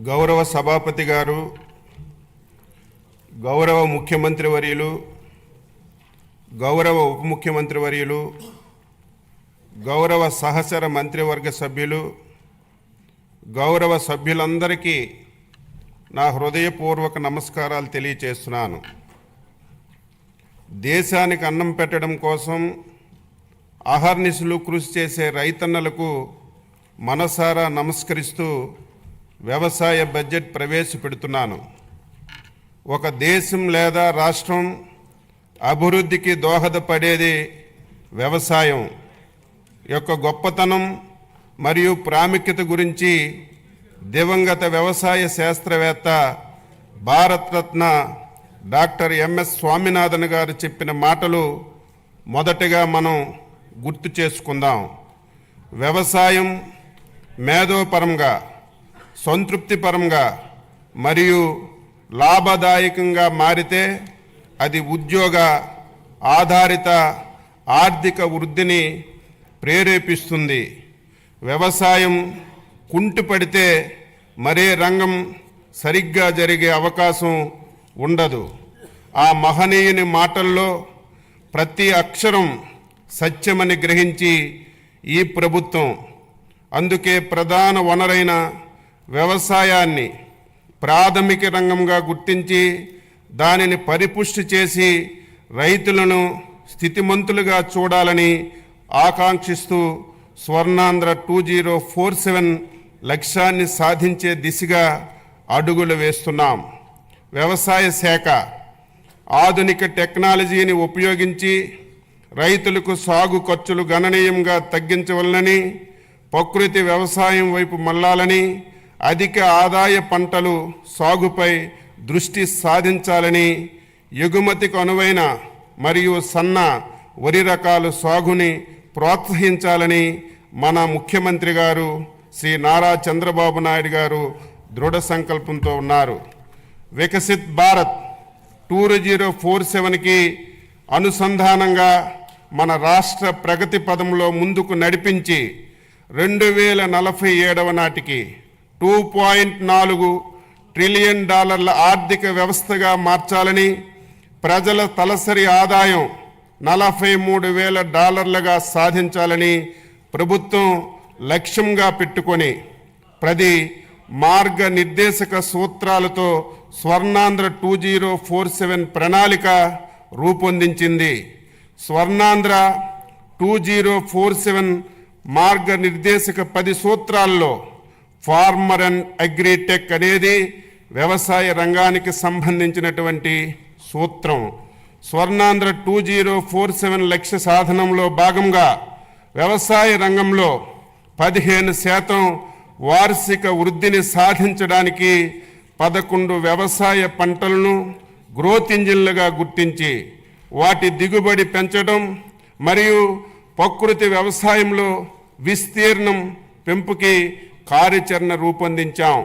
గౌరవ సభాపతి గారు, గౌరవ ముఖ్యమంత్రి వర్యులు, గౌరవ ఉప ముఖ్యమంత్రి వర్యులు, గౌరవ సహచర మంత్రివర్గ సభ్యులు, గౌరవ సభ్యులందరికీ నా హృదయపూర్వక నమస్కారాలు తెలియజేస్తున్నాను. దేశానికి అన్నం పెట్టడం కోసం అహర్నిశలు కృషి చేసే రైతన్నలకు మనసారా నమస్కరిస్తూ వ్యవసాయ బడ్జెట్ ప్రవేశపెడుతున్నాను. ఒక దేశం లేదా రాష్ట్రం అభివృద్ధికి దోహదపడేది వ్యవసాయం యొక్క గొప్పతనం మరియు ప్రాముఖ్యత గురించి దివంగత వ్యవసాయ శాస్త్రవేత్త భారతరత్న డాక్టర్ ఎంఎస్ స్వామినాథన్ గారు చెప్పిన మాటలు మొదటగా మనం గుర్తు చేసుకుందాం. వ్యవసాయం మేధోపరంగా, సంతృప్తిపరంగా మరియు లాభదాయకంగా మారితే అది ఉద్యోగ ఆధారిత ఆర్థిక వృద్ధిని ప్రేరేపిస్తుంది. వ్యవసాయం కుంటుపడితే మరే రంగం సరిగ్గా జరిగే అవకాశం ఉండదు. ఆ మహనీయుని మాటల్లో ప్రతి అక్షరం సత్యమని గ్రహించి ఈ ప్రభుత్వం అందుకే ప్రధాన వనరైన వ్యవసాయాన్ని ప్రాథమిక రంగంగా గుర్తించి దానిని పరిపుష్టి చేసి రైతులను స్థితిమంతులుగా చూడాలని ఆకాంక్షిస్తూ స్వర్ణాంధ్ర 2047 లక్ష్యాన్ని సాధించే దిశగా అడుగులు వేస్తున్నాం. వ్యవసాయ శాఖ ఆధునిక టెక్నాలజీని ఉపయోగించి రైతులకు సాగు ఖర్చులు గణనీయంగా తగ్గించవలనని, ప్రకృతి వ్యవసాయం వైపు మళ్లాలని, అధిక ఆదాయ పంటలు సాగుపై దృష్టి సాధించాలని, ఎగుమతికి అనువైన మరియు సన్న వరి రకాల సాగుని ప్రోత్సహించాలని మన ముఖ్యమంత్రి గారు శ్రీ నారా చంద్రబాబు నాయుడు గారు దృఢ సంకల్పంతో ఉన్నారు. వికసిత్ భారత్ 2047కి అనుసంధానంగా మన రాష్ట్ర ప్రగతి పదంలో ముందుకు నడిపించి 2047 నాటికి $2.4 ట్రిలియన్ ఆర్థిక వ్యవస్థగా మార్చాలని, ప్రజల తలసరి ఆదాయం $43,000 సాధించాలని ప్రభుత్వం లక్ష్యంగా పెట్టుకొని 10 మార్గనిర్దేశక సూత్రాలతో స్వర్ణాంధ్ర 2047 ప్రణాళిక రూపొందించింది. స్వర్ణాంధ్ర 2047 మార్గనిర్దేశక 10 సూత్రాల్లో ఫార్మర్ అండ్ అగ్రిటెక్ అనేది వ్యవసాయ రంగానికి సంబంధించినటువంటి సూత్రం. స్వర్ణాంధ్ర 2047 లక్ష్య సాధనంలో భాగంగా వ్యవసాయ రంగంలో 15% వార్షిక వృద్ధిని సాధించడానికి 11 వ్యవసాయ పంటలను గ్రోత్ ఇంజిన్లుగా గుర్తించి వాటి దిగుబడి పెంచడం మరియు ప్రకృతి వ్యవసాయంలో విస్తీర్ణం పెంపుకి కార్యాచరణ రూపొందించాం.